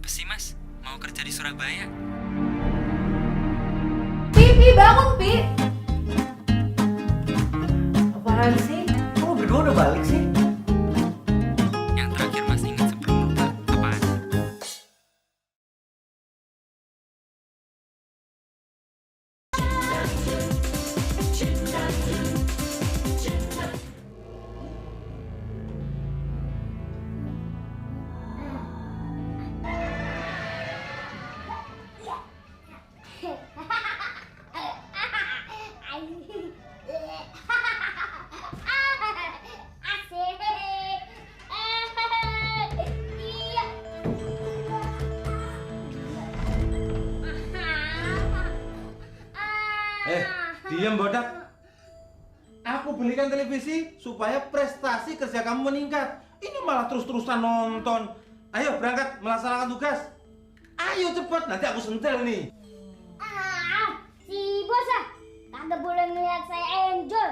Apa sih mas? Mau kerja di Surabaya? Pi, bangun Pi. Apaan sih? Kok lu berdua udah balik sih? Yang terakhir mas ingat sebelum lupa apaan? Diam bodak. Aku belikan televisi supaya prestasi kerja kamu meningkat. Ini malah terus-terusan nonton. Ayo berangkat melaksanakan tugas. Ayo cepat, nanti aku sentil nih. Si bos kagak boleh ngeliat saya enjoy.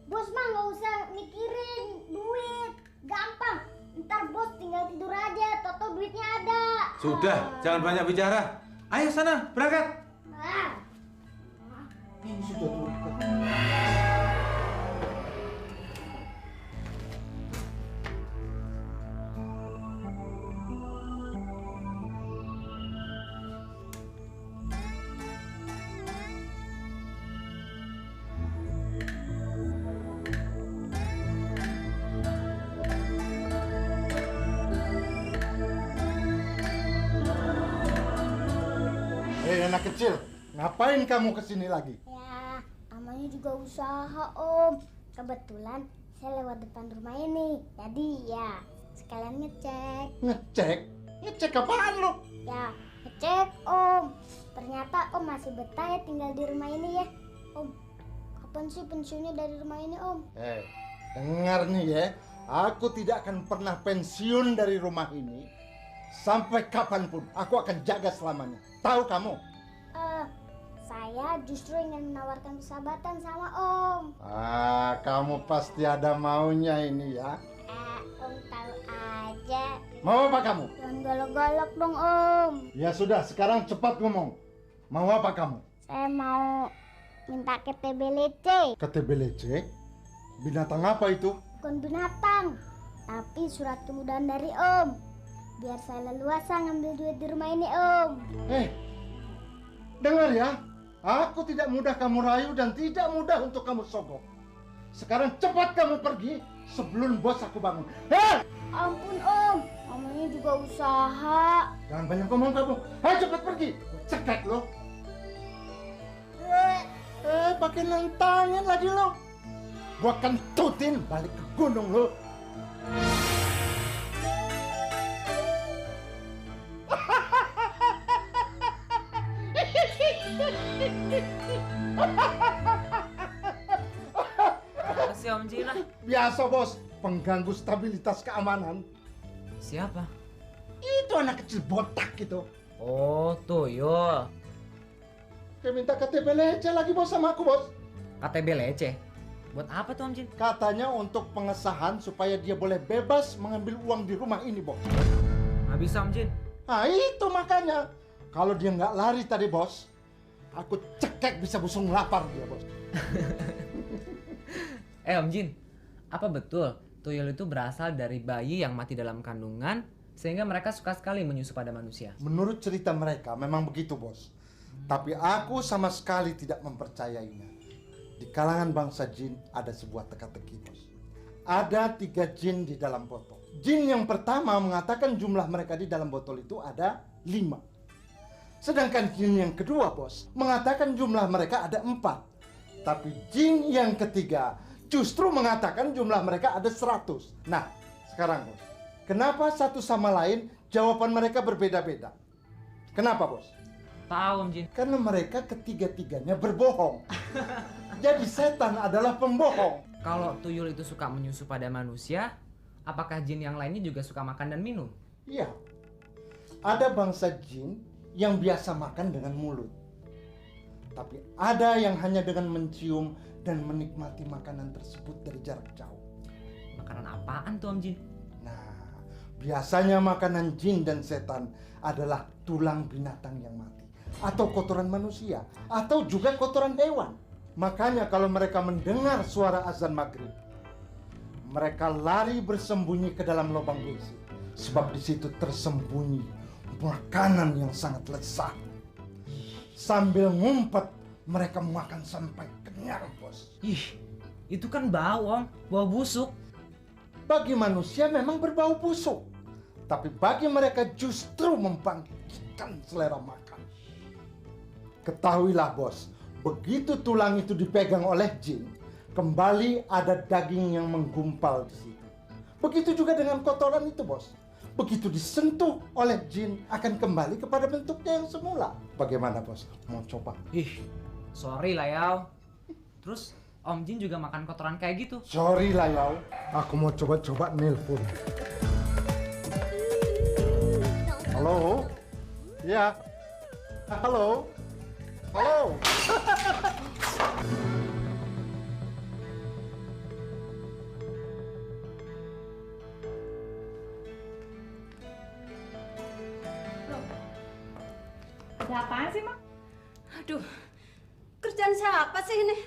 Bos mah nggak usah mikirin duit, gampang. Ntar bos tinggal tidur aja, toto duitnya ada. Sudah, jangan banyak bicara. Ayo sana, berangkat. Ini sudah turun. Anak kecil, ngapain kamu kesini lagi? Ya, namanya juga usaha om. Kebetulan saya lewat depan rumah ini, jadi ya sekalian ngecek. Ngecek? Ngecek apaan lo? Ya, ngecek om. Ternyata om masih betah ya tinggal di rumah ini ya. Om, kapan sih pensiunnya dari rumah ini om? Dengar nih ya, aku tidak akan pernah pensiun dari rumah ini sampai kapanpun. Aku akan jaga selamanya. Tahu kamu? Saya justru ingin menawarkan persahabatan sama om. Kamu pasti ada maunya ini ya. Om tahu aja. Mau apa kamu? Jangan galak-galak dong om. Ya sudah, sekarang cepat ngomong. Mau apa kamu? Saya mau minta KTBLC. KTBLC? Binatang apa itu? Bukan binatang, tapi surat kemudahan dari om. Biar saya leluasa ngambil duit di rumah ini om. Dengar ya. Aku tidak mudah kamu rayu dan tidak mudah untuk kamu sogok. Sekarang cepat kamu pergi sebelum bos aku bangun. Ampun om, namanya juga usaha. Jangan banyak ngomong kamu. Ayo cepat pergi. Cekek lo. Pakai nantangin lagi lo. Gua kentutin balik ke gunung lo. Apa sih Om Jin? Biasa bos, pengganggu stabilitas keamanan. Siapa? Itu anak kecil botak gitu. Oh, Tuyul. Dia minta KTP leceh lagi bos sama aku bos. KTB leceh. Buat apa tuh Om Jin? Katanya untuk pengesahan supaya dia boleh bebas mengambil uang di rumah ini bos. Nggak bisa Om Jin. Nah itu makanya. Kalau dia nggak lari tadi bos, aku cekek bisa busung lapar dia bos. Om Jin, apa betul Tuyul itu berasal dari bayi yang mati dalam kandungan sehingga mereka suka sekali menyusu pada manusia? Menurut cerita mereka memang begitu bos. Tapi aku sama sekali tidak mempercayainya. Di kalangan bangsa jin ada sebuah teka-teki bos. Ada 3 jin di dalam botol. Jin yang pertama mengatakan jumlah mereka di dalam botol itu ada 5. Sedangkan jin yang kedua bos mengatakan jumlah mereka ada 4. Tapi jin yang ketiga justru mengatakan jumlah mereka ada 100. Nah sekarang bos, kenapa satu sama lain jawaban mereka berbeda-beda? Kenapa bos? Tahu Om Jin. Karena mereka ketiga-tiganya berbohong. Jadi setan adalah pembohong. Kalau Tuyul itu suka menyusu pada manusia, apakah jin yang lainnya juga suka makan dan minum? Iya. Ada bangsa jin yang biasa makan dengan mulut. Tapi ada yang hanya dengan mencium dan menikmati makanan tersebut dari jarak jauh. Makanan apaan tuh Om Jin? Nah, Biasanya makanan jin dan setan adalah tulang binatang yang mati, atau kotoran manusia, atau juga kotoran hewan. Makanya kalau mereka mendengar suara azan maghrib, mereka lari bersembunyi ke dalam lubang besi, sebab di situ tersembunyi makanan yang sangat lezat. Sambil ngumpet, mereka makan sampai kenyang, bos. Ih, itu kan bau, Om. Bau busuk. Bagi manusia memang berbau busuk, tapi bagi mereka justru membangkitkan selera makan. Ketahuilah, bos, begitu tulang itu dipegang oleh jin, kembali ada daging yang menggumpal di situ. Begitu juga dengan kotoran itu, bos. Begitu disentuh oleh jin, akan kembali kepada bentuknya yang semula. Bagaimana, bos? Mau coba? Ih, sorry lah, Yao. Terus Om Jin juga makan kotoran kayak gitu. Sorry lah, Yao. Aku mau coba-coba nelpon. Halo? Ya. Halo? Halo? Ada apaan sih, Mak? Aduh, kerjaan siapa sih ini?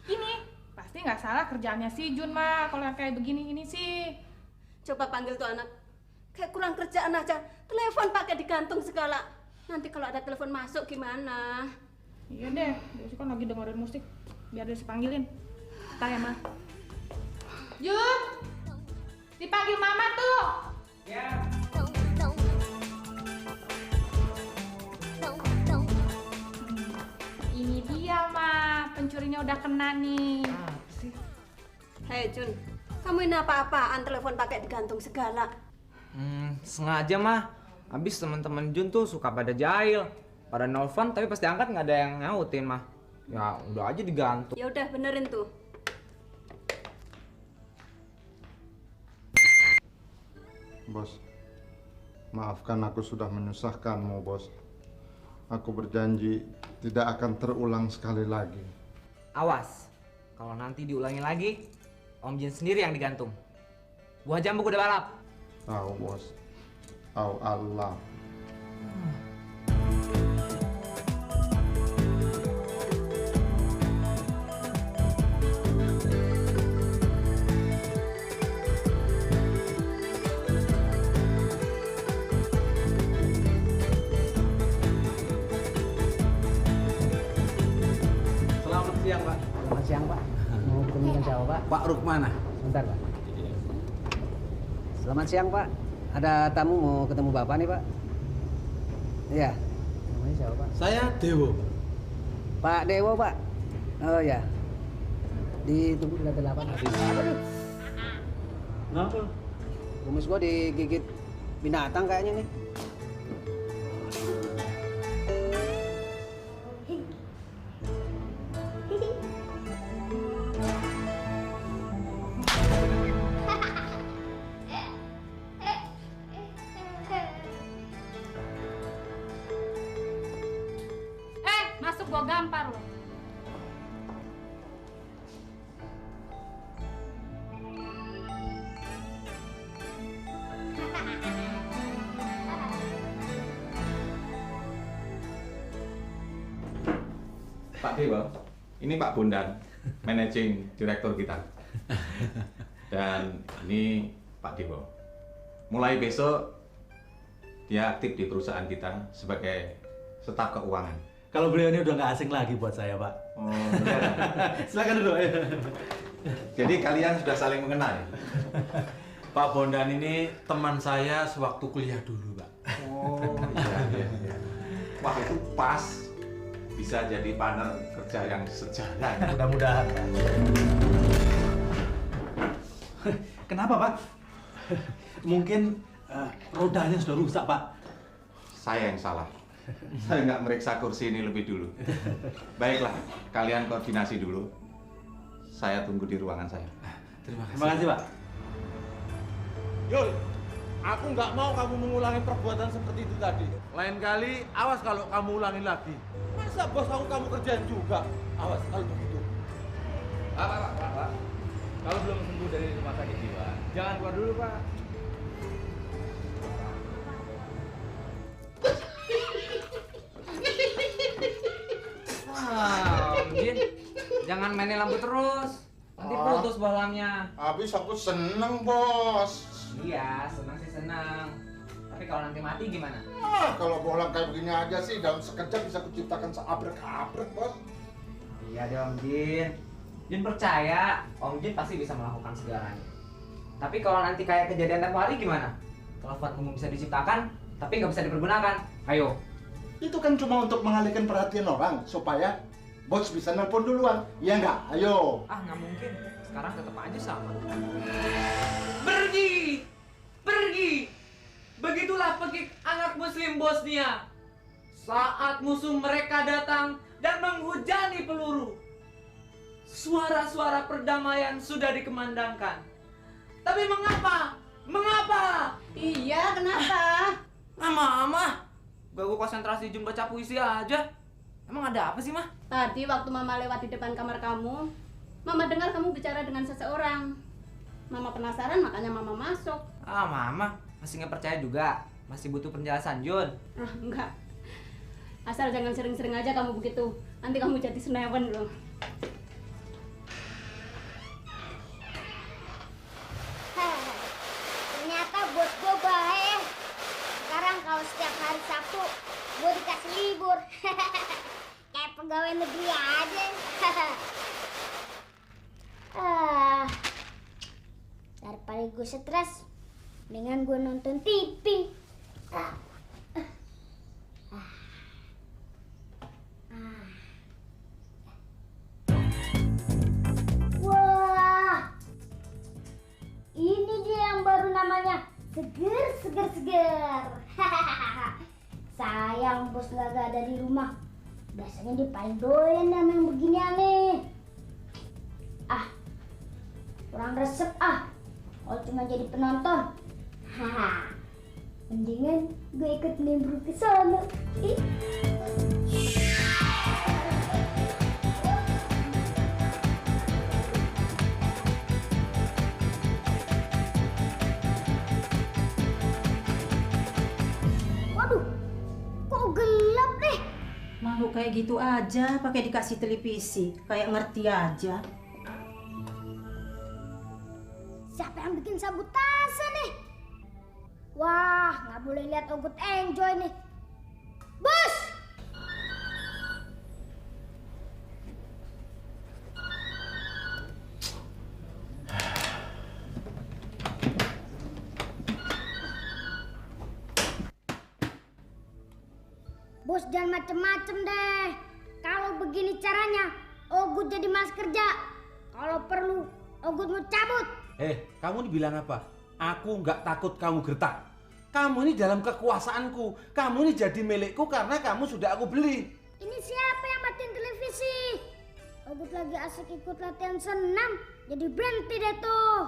Ini pasti nggak salah kerjaannya si Jun, Mak. Kalau yang kayak begini ini sih. Coba panggil tuh anak. Kayak kurang kerjaan aja. Telepon pakai digantung segala. Nanti kalau ada telepon masuk gimana? Iya deh, dia sih kan lagi dengerin musik. Biar dia panggilin. Ntar ya, Mak. Jun! Dipanggil Mama tuh! Ya. Ini dia, Ma. Pencurinya udah kena nih. Apa sih? Hei Jun, kamu ini apa-apaan telepon pakai digantung segala? Sengaja, mah. Habis teman-teman Jun tuh suka pada jahil. Pada nelfon tapi pasti angkat nggak ada yang nyautin, mah. Ya udah aja digantung. Ya udah benerin tuh. Bos, maafkan aku sudah menyusahkanmu, bos. Aku berjanji tidak akan terulang sekali lagi. Awas, kalau nanti diulangi lagi, Om Jin sendiri yang digantung. Buah jambu kuda balap. Tahu, bos. Tahu Allah. Selamat siang, Pak. Selamat siang, Pak. Mau ketemu dengan siapa, Pak? Pak Rukmana. Sebentar, Pak. Selamat siang, Pak. Ada tamu mau ketemu Bapak nih, Pak. Iya. Namanya siapa, Pak? Saya Dewo. Pak Dewo, Pak. Oh ya. Ditunggu di lantai 8. Aduh, Kenapa? kumis gua digigit binatang kayaknya nih. Masuk gua gampar lo. Pak Dewa, ini Pak Bondan, managing direktur kita. Dan ini Pak Dewa. Mulai besok dia aktif di perusahaan kita sebagai staf keuangan. Kalau beliau ini udah nggak asing lagi buat saya, Pak. Oh, beneran? Silakan duduk. Ayo. Jadi kalian sudah saling mengenal ya? Pak Bondan ini teman saya sewaktu kuliah dulu, Pak. Oh, iya. Wah, itu pas bisa jadi partner kerja yang sejalan. Mudah-mudahan, Pak. Kenapa, Pak? Mungkin rodanya sudah rusak, Pak. Saya yang salah. Saya nggak meriksa kursi ini lebih dulu. Baiklah, kalian koordinasi dulu. Saya tunggu di ruangan saya. Terima kasih, Pak. Yul, aku nggak mau kamu mengulangi perbuatan seperti itu tadi. Lain kali, awas kalau kamu ulangi lagi. Masa bos kamu kerjain juga? Awas kalau begitu. Pak. Kalau belum sembuh dari rumah sakit jiwa, jangan keluar dulu, Pak. Jangan mainin lampu terus. Nanti putus bolamnya. Habis aku seneng, Bos. Iya, senang sih senang. Tapi kalau nanti mati gimana? Kalau bola kayak begini aja sih dalam sekejap bisa kuciptakan seabrek-abrek, Bos. Iya deh Om Jin. Jin percaya Om Jin pasti bisa melakukan segalanya. Tapi kalau nanti kayak kejadian tempo hari gimana? Telepon umum bisa diciptakan, tapi nggak bisa dipergunakan. Ayo. Itu kan cuma untuk mengalihkan perhatian orang supaya Bos bisa nelpon duluan. Iya nggak? Ayo. Ah, nggak mungkin. Sekarang tetap aja sama. Pergi! Pergi! Begitulah pekik anak muslim Bosnia. Saat musuh mereka datang dan menghujani peluru, suara-suara perdamaian sudah dikumandangkan. Tapi mengapa? Mengapa? Iya, kenapa? Mama, ganggu konsentrasi Jun baca puisi aja. Emang ada apa sih, Mah? Tadi waktu Mama lewat di depan kamar kamu, Mama dengar kamu bicara dengan seseorang. Mama penasaran, makanya Mama masuk. Ah, Mama masih nggak percaya juga. Masih butuh penjelasan, Jun. Ah, enggak. Asal jangan sering-sering aja kamu begitu. Nanti kamu jadi senewen loh. Ternyata bos gue baik. Sekarang kalau setiap hari Sabtu gue dikasih libur. Kayak pegawai negeri aja. Daripada gue stres, mendingan gue nonton TV. Wah, ini dia yang baru namanya seger. Sayang bos gak ada di rumah. Biasanya dia paling doyan sama yang beginian nih. Ah, kurang resep ah. Kalau cuma jadi penonton, mendingan gue ikut nimbrung ke sana. Waduh, kok gelap deh? Makhluk kayak gitu aja pakai dikasih televisi, kayak ngerti aja. Siapa yang bikin sabotase nih? Wah, nggak boleh lihat Ogut enjoy nih. Bos! Bos jangan macem-macem deh. Kalau begini caranya, Ogut jadi malas kerja. Kalau perlu, Ogut mau cabut. Kamu dibilang apa? Aku nggak takut kamu gertak. Kamu ini dalam kekuasaanku. Kamu ini jadi milikku karena kamu sudah aku beli. Ini siapa yang matiin televisi? Ogut lagi asik ikut latihan senam, jadi berhenti deh tuh.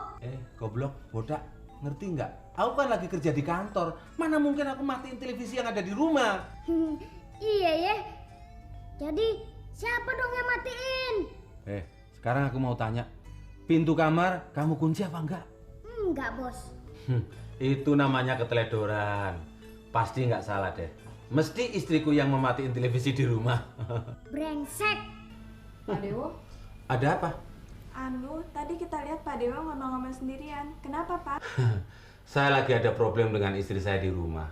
Goblok, bodak. Ngerti nggak? Aku kan lagi kerja di kantor. Mana mungkin aku matiin televisi yang ada di rumah? Iya ya. Jadi siapa dong yang matiin? Sekarang aku mau tanya. Pintu kamar kamu kunci apa enggak? Enggak, Bos. Itu namanya keteledoran. Pasti nggak salah deh. Mesti istriku yang mematiin televisi di rumah. Brengsek. Pak Dewo? Ada apa? Tadi kita lihat Pak Dewo ngomong-ngomong sendirian. Kenapa, Pak? Saya lagi ada problem dengan istri saya di rumah.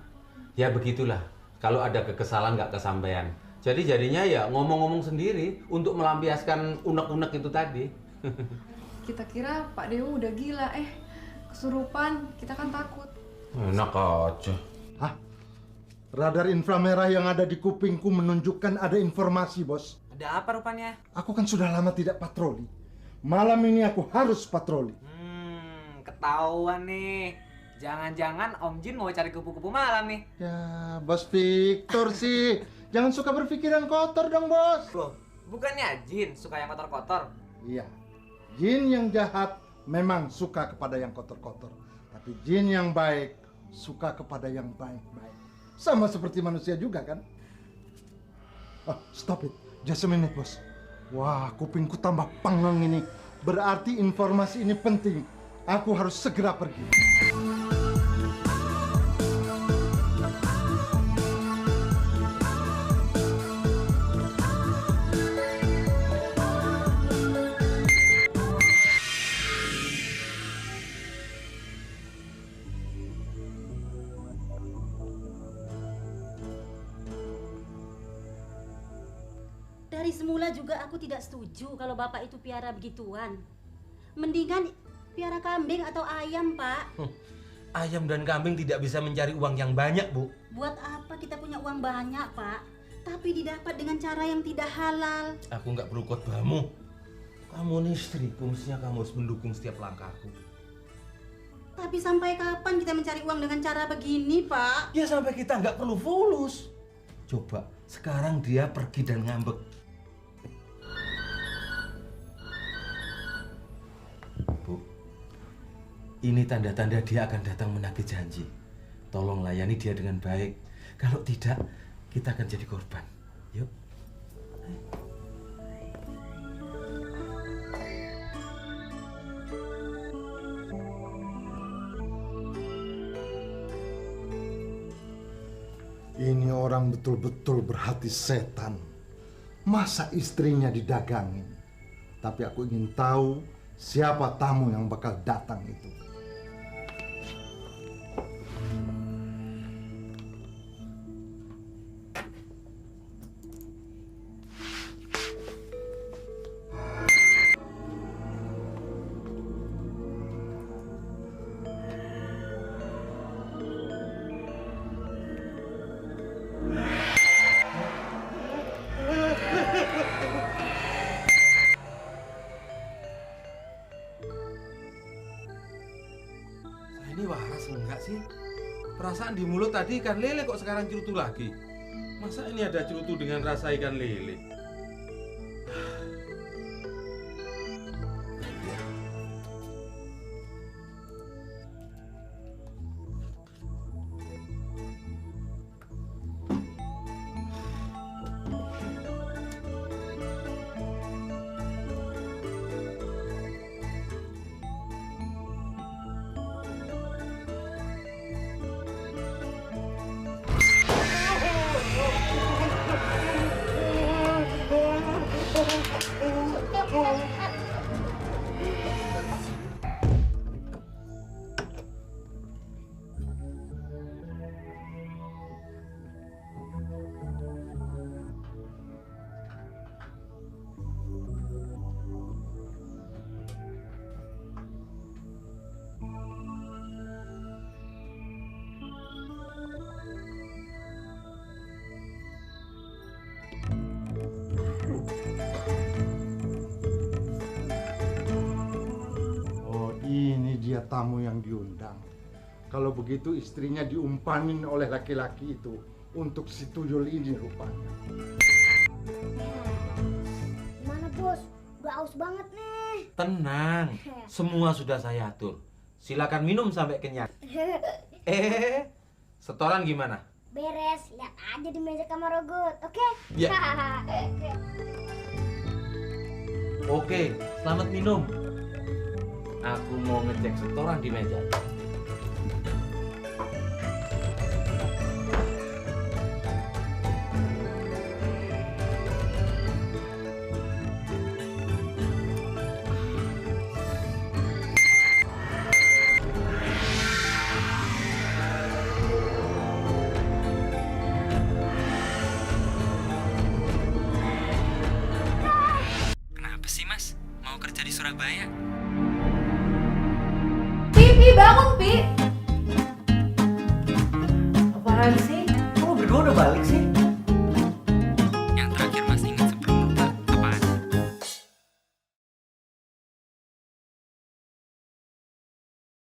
Ya begitulah. Kalau ada kekesalan nggak kesampaian. Jadi jadinya ya ngomong-ngomong sendiri untuk melampiaskan unek-unek itu tadi. Kita kira Pak Dewo udah gila, kesurupan. Kita kan takut. Enak aja. Radar inframerah yang ada di kupingku menunjukkan ada informasi, Bos. Ada apa rupanya? Aku kan sudah lama tidak patroli. Malam ini aku harus patroli. Ketahuan nih. Jangan-jangan Om Jin mau cari kupu-kupu malam nih. Ya, Bos Victor sih. Jangan suka berpikiran kotor dong, Bos. Loh, bukannya Jin suka yang kotor-kotor? Iya. Jin yang jahat memang suka kepada yang kotor-kotor. Tapi jin yang baik suka kepada yang baik-baik. Sama seperti manusia juga kan? Stop it. Just a minute, Bos. Wah, kupingku tambah pengang ini. Berarti informasi ini penting. Aku harus segera pergi. Dari semula juga aku tidak setuju kalau Bapak itu piara begituan. Mendingan piara kambing atau ayam, Pak. Ayam dan kambing tidak bisa mencari uang yang banyak, Bu. Buat apa kita punya uang banyak, Pak? Tapi didapat dengan cara yang tidak halal. Aku nggak perlu khotbahmu. Kamu nih istriku, mestinya kamu harus mendukung setiap langkahku. Tapi sampai kapan kita mencari uang dengan cara begini, Pak? Ya sampai kita nggak perlu fulus. Coba, sekarang dia pergi dan ngambek. Bu, ini tanda-tanda dia akan datang menagih janji. Tolong layani dia dengan baik. Kalau tidak, kita akan jadi korban. Yuk. Ini orang betul-betul berhati setan. Masa istrinya didagangin? Tapi aku ingin tahu siapa tamu yang bakal datang itu. Ini waras enggak sih? Perasaan di mulut tadi ikan lele kok sekarang cerutu lagi? Masa ini ada cerutu dengan rasa ikan lele? Dia tamu yang diundang. Kalau begitu istrinya diumpanin oleh laki-laki itu untuk si tuyul ini rupanya. Gimana bos? Udah aus banget nih. Tenang, semua sudah saya atur. Silakan minum sampai kenyang. Setoran gimana? Beres, lihat aja di meja kamar Rogut, oke? Ya. Oke, selamat minum. Aku mau ngecek setoran di meja. Kenapa sih mas? Mau kerja di Surabaya? Pi, bangun, Pi. Apaan sih? Kok lu berdua udah balik sih?